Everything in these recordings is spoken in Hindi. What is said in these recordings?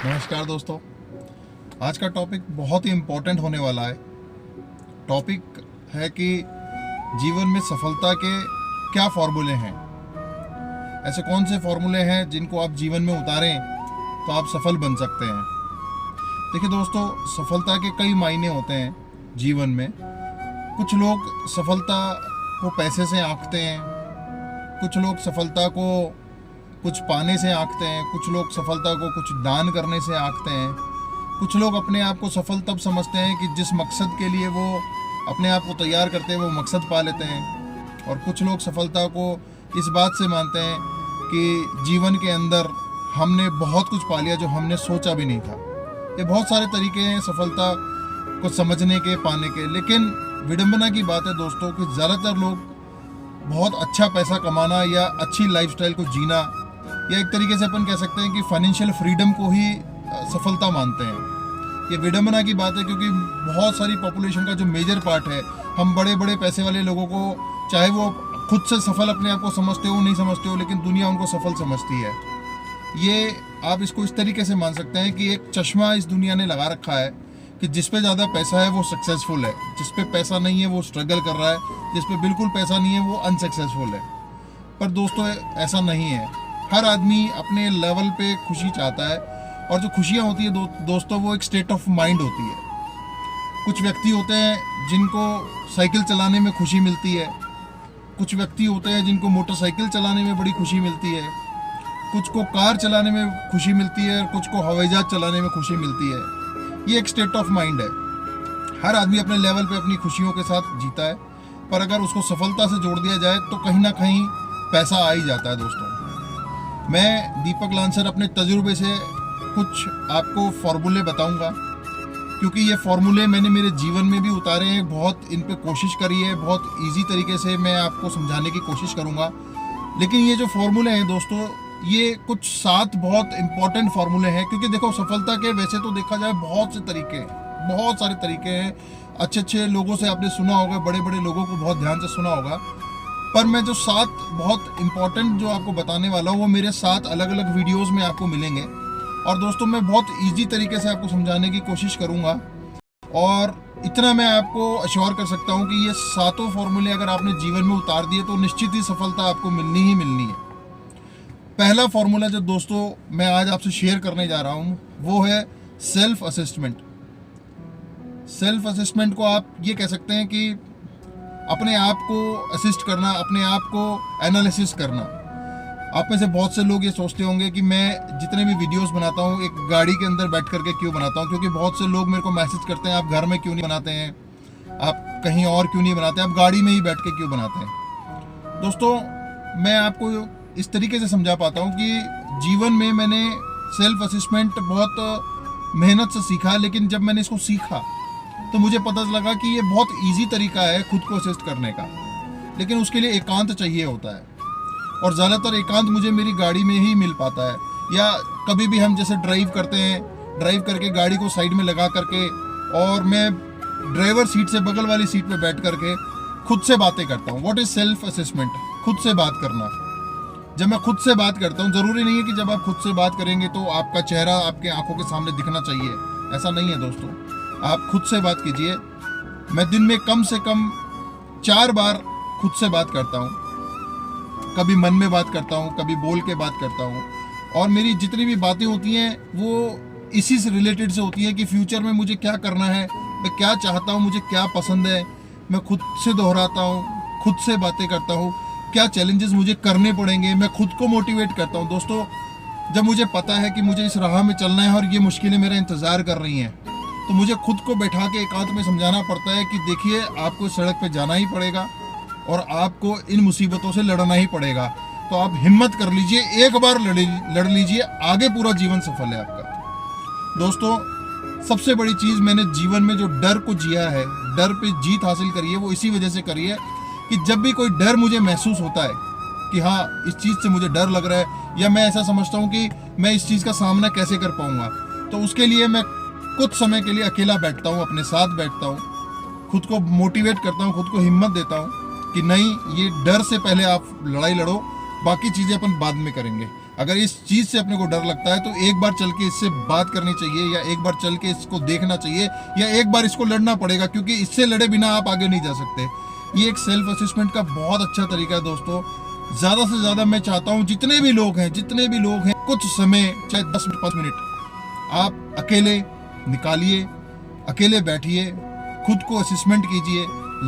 नमस्कार दोस्तों, आज का टॉपिक बहुत ही इम्पोर्टेंट होने वाला है। टॉपिक है कि जीवन में सफलता के क्या फॉर्मूले हैं। ऐसे कौन से फॉर्मूले हैं जिनको आप जीवन में उतारें तो आप सफल बन सकते हैं। देखिए दोस्तों, सफलता के कई मायने होते हैं जीवन में। कुछ लोग सफलता को पैसे से आंकते हैं, कुछ लोग सफलता को कुछ पाने से आंकते हैं, कुछ लोग सफलता को कुछ दान करने से आंकते हैं। कुछ लोग अपने आप को सफल तब समझते हैं कि जिस मकसद के लिए वो अपने आप को तैयार करते हैं वो मकसद पा लेते हैं। और कुछ लोग सफलता को इस बात से मानते हैं कि जीवन के अंदर हमने बहुत कुछ पा लिया जो हमने सोचा भी नहीं था। ये बहुत सारे तरीके हैं सफलता को समझने के, पाने के। लेकिन विडंबना की बात है दोस्तों कि ज़्यादातर लोग बहुत अच्छा पैसा कमाना या अच्छी लाइफस्टाइल को जीना, या एक तरीके से अपन कह सकते हैं कि फाइनेंशियल फ्रीडम को ही सफलता मानते हैं। ये विडंबना की बात है क्योंकि बहुत सारी पॉपुलेशन का जो मेजर पार्ट है, हम बड़े बड़े पैसे वाले लोगों को, चाहे वो खुद से सफल अपने आप को समझते हो नहीं समझते हो, लेकिन दुनिया उनको सफल समझती है। ये आप इसको इस तरीके से मान सकते हैं कि एक चश्मा इस दुनिया ने लगा रखा है कि जिस पे ज़्यादा पैसा है वो सक्सेसफुल है, जिस पे पैसा नहीं है वो स्ट्रगल कर रहा है, जिस पे बिल्कुल पैसा नहीं है वो अनसक्सेसफुल है। पर दोस्तों ऐसा नहीं है। हर आदमी अपने लेवल पे खुशी चाहता है, और जो खुशियाँ होती है दोस्तों वो एक स्टेट ऑफ माइंड होती है। कुछ व्यक्ति होते हैं जिनको साइकिल चलाने में खुशी मिलती है, कुछ व्यक्ति होते हैं जिनको मोटरसाइकिल चलाने में बड़ी खुशी मिलती है, कुछ को कार चलाने में खुशी मिलती है और कुछ को हवाई जहाज चलाने में खुशी मिलती है। ये एक स्टेट ऑफ माइंड है। हर आदमी अपने लेवल पे अपनी खुशियों के साथ जीता है, पर अगर उसको सफलता से जोड़ दिया जाए तो कहीं ना कहीं पैसा आ ही जाता है दोस्तों। मैं दीपक लांसर अपने तजुर्बे से कुछ आपको फॉर्मूले बताऊंगा, क्योंकि ये फॉर्मूले मैंने मेरे जीवन में भी उतारे हैं, बहुत इन पे कोशिश करी है, बहुत इजी तरीके से मैं आपको समझाने की कोशिश करूंगा। लेकिन ये जो फॉर्मूले हैं दोस्तों, ये कुछ 7 बहुत इंपॉर्टेंट फार्मूले हैं। क्योंकि देखो, सफलता के वैसे तो देखा जाए बहुत से तरीके हैं, बहुत सारे तरीके हैं। अच्छे अच्छे लोगों से आपने सुना होगा, बड़े बड़े लोगों को बहुत ध्यान से सुना होगा। पर मैं जो 7 बहुत इंपॉर्टेंट जो आपको बताने वाला हूँ वो मेरे 7 अलग अलग वीडियोस में आपको मिलेंगे। और दोस्तों मैं बहुत इजी तरीके से आपको समझाने की कोशिश करूँगा, और इतना मैं आपको अश्योर कर सकता हूँ कि ये 7 फॉर्मूले अगर आपने जीवन में उतार दिए तो निश्चित ही सफलता आपको मिलनी ही मिलनी है। पहला फॉर्मूला जो दोस्तों मैं आज आपसे शेयर करने जा रहा हूँ वो है सेल्फ असेसमेंट। सेल्फ असेसमेंट को आप ये कह सकते हैं कि अपने आप को असिस्ट करना, अपने आप को एनालिसिस करना। आप में से बहुत से लोग ये सोचते होंगे कि मैं जितने भी वीडियोस बनाता हूँ एक गाड़ी के अंदर बैठ करके क्यों बनाता हूँ, क्योंकि बहुत से लोग मेरे को मैसेज करते हैं आप घर में क्यों नहीं बनाते हैं, आप कहीं और क्यों नहीं बनाते, आप गाड़ी में ही बैठ के क्यों बनाते हैं। दोस्तों मैं आपको इस तरीके से समझा पाता हूँ कि जीवन में मैंने सेल्फ असेसमेंट बहुत मेहनत से सीखा, लेकिन जब मैंने इसको सीखा तो मुझे पता लगा कि ये बहुत इजी तरीका है खुद को असिस्ट करने का। लेकिन उसके लिए एकांत चाहिए होता है, और ज़्यादातर एकांत मुझे मेरी गाड़ी में ही मिल पाता है। या कभी भी हम जैसे ड्राइव करते हैं, ड्राइव करके गाड़ी को साइड में लगा करके, और मैं ड्राइवर सीट से बगल वाली सीट पे बैठ करके खुद से बातें करता हूँ। What is self assessment? खुद से बात करना। जब मैं खुद से बात करता हूँ, ज़रूरी नहीं है कि जब आप खुद से बात करेंगे तो आपका चेहरा आपके आंखों के सामने दिखना चाहिए, ऐसा नहीं है दोस्तों। आप खुद से बात कीजिए। मैं दिन में कम से कम 4 बार खुद से बात करता हूँ। कभी मन में बात करता हूँ, कभी बोल के बात करता हूँ, और मेरी जितनी भी बातें होती हैं वो इसी से रिलेटेड से होती हैं कि फ्यूचर में मुझे क्या करना है, मैं क्या चाहता हूँ, मुझे क्या पसंद है। मैं खुद से दोहराता हूँ, खुद से बातें करता हूँ, क्या चैलेंजेस मुझे करने पड़ेंगे, मैं खुद को मोटिवेट करता हूँ। दोस्तों जब मुझे पता है कि मुझे इस राह में चलना है और ये मुश्किलें मेरा इंतज़ार कर रही हैं, तो मुझे खुद को बैठा के एकांत में समझाना पड़ता है कि देखिए आपको सड़क पे जाना ही पड़ेगा और आपको इन मुसीबतों से लड़ना ही पड़ेगा। तो आप हिम्मत कर लीजिए, एक बार लड़ लीजिए, आगे पूरा जीवन सफल है आपका। दोस्तों सबसे बड़ी चीज़ मैंने जीवन में जो डर को जिया है, डर पे जीत हासिल करी है, वो इसी वजह से करी है कि जब भी कोई डर मुझे महसूस होता है कि हाँ इस चीज़ से मुझे डर लग रहा है, या मैं ऐसा समझता हूँ कि मैं इस चीज़ का सामना कैसे कर पाऊँगा, तो उसके लिए मैं कुछ समय के लिए अकेला बैठता हूँ, अपने साथ बैठता हूँ, खुद को मोटिवेट करता हूँ, खुद को हिम्मत देता हूँ कि नहीं, ये डर से पहले आप लड़ाई लड़ो, बाकी चीज़ें अपन बाद में करेंगे। अगर इस चीज़ से अपने को डर लगता है तो एक बार चल के इससे बात करनी चाहिए, या एक बार चल के इसको देखना चाहिए, या एक बार इसको लड़ना पड़ेगा, क्योंकि इससे लड़े बिना आप आगे नहीं जा सकते। ये एक सेल्फ असेसमेंट का बहुत अच्छा तरीका है दोस्तों। ज़्यादा से ज़्यादा मैं चाहता हूँ जितने भी लोग हैं कुछ समय, चाहे 10 मिनट 5 मिनट आप अकेले निकालिए, अकेले बैठिए, खुद को असेसमेंट कीजिए,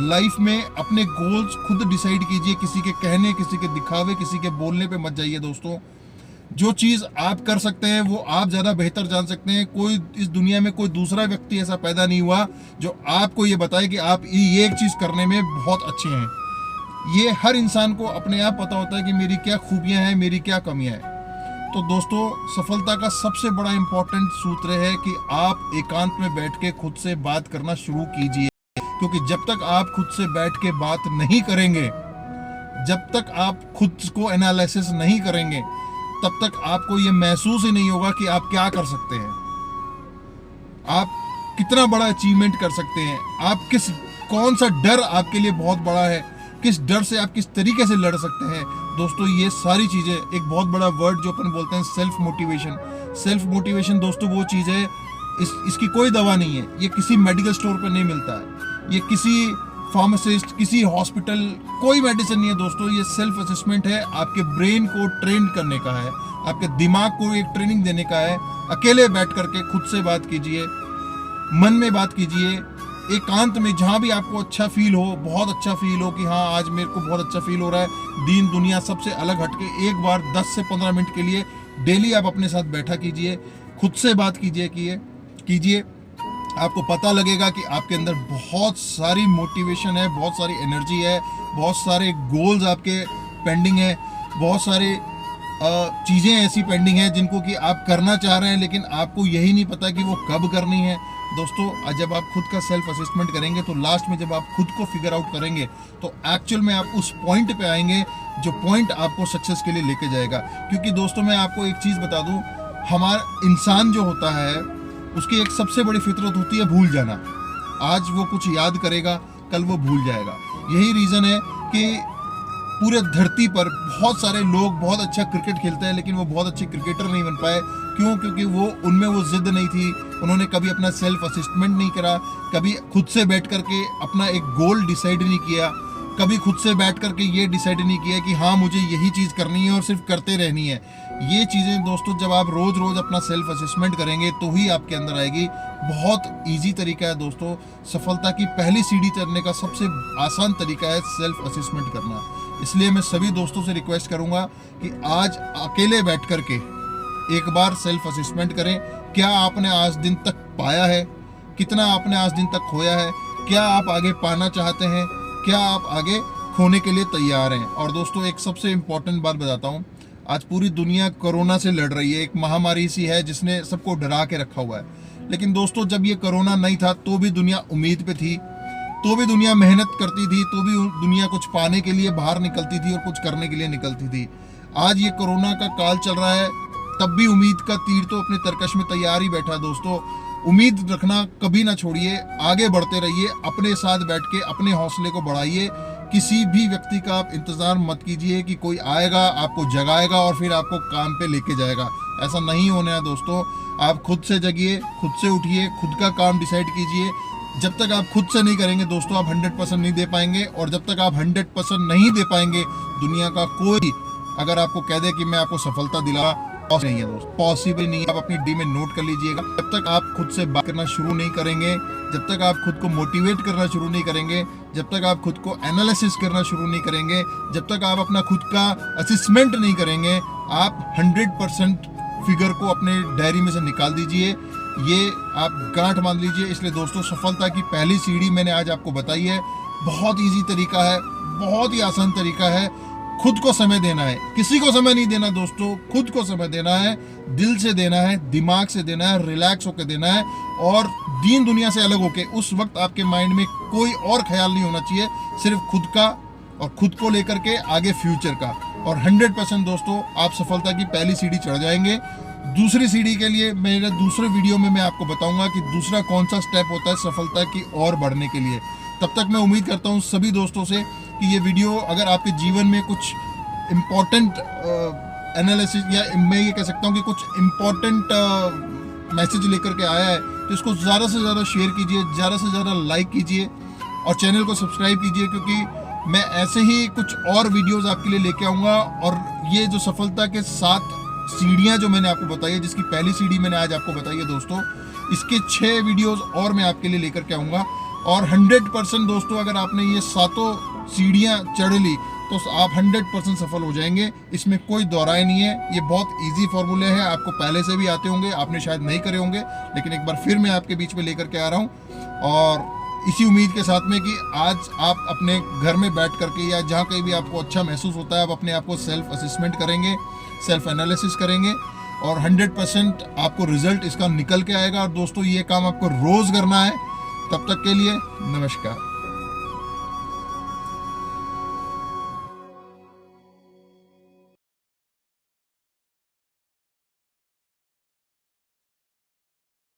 लाइफ में अपने गोल्स खुद डिसाइड कीजिए। किसी के कहने, किसी के दिखावे, किसी के बोलने पे मत जाइए दोस्तों। जो चीज़ आप कर सकते हैं वो आप ज़्यादा बेहतर जान सकते हैं। कोई इस दुनिया में कोई दूसरा व्यक्ति ऐसा पैदा नहीं हुआ जो आपको ये बताए कि आप ये एक चीज़ करने में बहुत अच्छे हैं। ये हर इंसान को अपने आप पता होता है कि मेरी क्या खूबियाँ हैं, मेरी क्या कमियाँ हैं। तो दोस्तों, सफलता का सबसे बड़ा इम्पोर्टेंट सूत्र है कि आप एकांत में बैठ के खुद से बात करना शुरू कीजिए, क्योंकि जब तक आप खुद से बैठ के बात नहीं करेंगे, जब तक आप खुद को एनालिसिस नहीं करेंगे, तब तक आपको ये महसूस ही नहीं होगा कि आप क्या कर सकते हैं, आप कितना बड़ा अचीवमेंट कर सकते हैं, आप कौन सा डर आपके लिए बहुत बड़ा है, किस डर से आप किस तरीके से लड़ सकते हैं। दोस्तों, ये सारी चीज़ें, एक बहुत बड़ा वर्ड जो अपन बोलते हैं सेल्फ मोटिवेशन। सेल्फ मोटिवेशन दोस्तों वो चीज़ है, इसकी कोई दवा नहीं है, ये किसी मेडिकल स्टोर पर नहीं मिलता है, ये किसी फार्मासिस्ट, किसी हॉस्पिटल, कोई मेडिसिन नहीं है दोस्तों। ये सेल्फ असेसमेंट है, आपके ब्रेन को ट्रेन करने का है, आपके दिमाग को एक ट्रेनिंग देने का है। अकेले बैठ करके खुद से बात कीजिए, मन में बात कीजिए, एकांत में, जहाँ भी आपको अच्छा फील हो, बहुत अच्छा फील हो कि हाँ आज मेरे को बहुत अच्छा फील हो रहा है, दीन दुनिया सबसे अलग हटके एक बार 10 से 15 मिनट के लिए डेली आप अपने साथ बैठा कीजिए, खुद से बात कीजिए। आपको पता लगेगा कि आपके अंदर बहुत सारी मोटिवेशन है, बहुत सारी एनर्जी है, बहुत सारे गोल्स आपके पेंडिंग है, बहुत सारे चीज़ें ऐसी पेंडिंग हैं जिनको कि आप करना चाह रहे हैं, लेकिन आपको यही नहीं पता कि वो कब करनी है। दोस्तों, जब आप खुद का सेल्फ असेसमेंट करेंगे तो लास्ट में जब आप खुद को फिगर आउट करेंगे तो एक्चुअल में आप उस पॉइंट पे आएंगे जो पॉइंट आपको सक्सेस के लिए लेके जाएगा। क्योंकि दोस्तों, मैं आपको एक चीज़ बता दूं, हमारा इंसान जो होता है उसकी एक सबसे बड़ी फितरत होती है भूल जाना। आज वो कुछ याद करेगा, कल वो भूल जाएगा। यही रीज़न है कि पूरे धरती पर बहुत सारे लोग बहुत अच्छा क्रिकेट खेलते हैं, लेकिन वो बहुत अच्छे क्रिकेटर नहीं बन पाए। क्यों? क्योंकि उनमें वो जिद नहीं थी, उन्होंने कभी अपना सेल्फ असेसमेंट नहीं करा, कभी खुद से बैठ करके अपना एक गोल डिसाइड नहीं किया, कभी खुद से बैठ करके ये डिसाइड नहीं किया कि हाँ मुझे यही चीज़ करनी है और सिर्फ करते रहनी है। ये चीज़ें दोस्तों जब आप रोज़ रोज़ अपना सेल्फ असेसमेंट करेंगे तो ही आपके अंदर आएगी। बहुत इजी तरीका है दोस्तों, सफलता की पहली सीढ़ी चढ़ने का सबसे आसान तरीका है सेल्फ असेसमेंट करना। इसलिए मैं सभी दोस्तों से रिक्वेस्ट करूँगा कि आज अकेले बैठ करके एक बार सेल्फ असेसमेंट करें। क्या आपने आज दिन तक पाया है, कितना आपने आज दिन तक खोया है, क्या आप आगे पाना चाहते हैं, क्या आप आगे खोने के लिए तैयार हैं। और दोस्तों, एक सबसे इम्पोर्टेंट बात बताता हूँ, आज पूरी दुनिया कोरोना से लड़ रही है, एक महामारी सी है जिसने सबको डरा के रखा हुआ है। लेकिन दोस्तों, जब ये कोरोना नहीं था तो भी दुनिया उम्मीद पे थी, तो भी दुनिया मेहनत करती थी, तो भी दुनिया कुछ पाने के लिए बाहर निकलती थी और कुछ करने के लिए निकलती थी। आज ये कोरोना का काल चल रहा है, तब भी उम्मीद का तीर तो अपने तरकश में तैयार ही बैठा। दोस्तों, उम्मीद रखना कभी ना छोड़िए, आगे बढ़ते रहिए, अपने साथ बैठ के अपने हौसले को बढ़ाइए। किसी भी व्यक्ति का आप इंतज़ार मत कीजिए कि कोई आएगा, आपको जगाएगा और फिर आपको काम पे लेके जाएगा। ऐसा नहीं होना है दोस्तों। आप खुद से जगिए, खुद से उठिए, खुद का काम डिसाइड कीजिए। जब तक आप खुद से नहीं करेंगे दोस्तों, आप 100% नहीं दे पाएंगे, और जब तक आप 100% नहीं दे पाएंगे, दुनिया का कोई अगर आपको कह दे कि मैं आपको सफलता दिला, नहीं है दोस्त, पॉसिबल नहीं है। आप अपनी डी में नोट कर लीजिएगा। जब तक आप खुद से बात करना शुरू नहीं करेंगे, जब तक आप खुद को मोटिवेट करना शुरू नहीं करेंगे, जब तक आप खुद को एनालिसिस करना शुरू नहीं करेंगे, जब तक आप अपना खुद का असेसमेंट नहीं करेंगे, आप 100% फिगर को अपने डायरी में से निकाल दीजिए। ये आप गांठ मान लीजिए। इसलिए दोस्तों, सफलता की पहली सीढ़ी मैंने आज आपको बताई है। बहुत ईजी तरीका है, बहुत ही आसान तरीका है। खुद को समय देना है, किसी को समय नहीं देना दोस्तों, खुद को समय देना है, दिल से देना है, दिमाग से देना है, रिलैक्स होकर देना है, और दीन दुनिया से अलग होके। उस वक्त आपके माइंड में कोई और ख्याल नहीं होना चाहिए, सिर्फ खुद का, और खुद को लेकर के आगे फ्यूचर का। और 100% दोस्तों, आप सफलता की पहली सीढ़ी चढ़ जाएंगे। दूसरी सीढ़ी के लिए मेरे दूसरे वीडियो में मैं आपको बताऊंगा कि दूसरा कौन सा स्टेप होता है सफलता की ओर बढ़ने के लिए। तब तक मैं उम्मीद करता हूं सभी दोस्तों से कि ये वीडियो अगर आपके जीवन में कुछ इम्पोर्टेंट एनालिसिस या मैं ये कह सकता हूँ कि कुछ इम्पोर्टेंट मैसेज लेकर के आया है, तो इसको ज़्यादा से ज़्यादा शेयर कीजिए, ज़्यादा से ज़्यादा लाइक कीजिए और चैनल को सब्सक्राइब कीजिए, क्योंकि मैं ऐसे ही कुछ और वीडियोस आपके लिए लेके आऊँगा। और ये जो सफलता के 7 सीढ़ियाँ जो मैंने आपको बताई है, जिसकी पहली सीढ़ी मैंने आज आपको बताई है दोस्तों, इसके 6 वीडियोस और मैं आपके लिए लेकर के आऊँगा। और 100% दोस्तों, अगर आपने ये 7 सीढ़ियाँ चढ़ ली तो आप 100% सफल हो जाएंगे, इसमें कोई दोहराए नहीं है। ये बहुत इजी फॉर्मूले हैं, आपको पहले से भी आते होंगे, आपने शायद नहीं करे होंगे, लेकिन एक बार फिर मैं आपके बीच में लेकर के आ रहा हूँ। और इसी उम्मीद के साथ में कि आज आप अपने घर में बैठ करके या जहाँ कहीं भी आपको अच्छा महसूस होता है, आप अपने आप को सेल्फ असेसमेंट करेंगे, सेल्फ एनालिसिस करेंगे और 100% आपको रिजल्ट इसका निकल के आएगा। और दोस्तों, ये काम आपको रोज़ करना है। तब तक के लिए नमस्कार।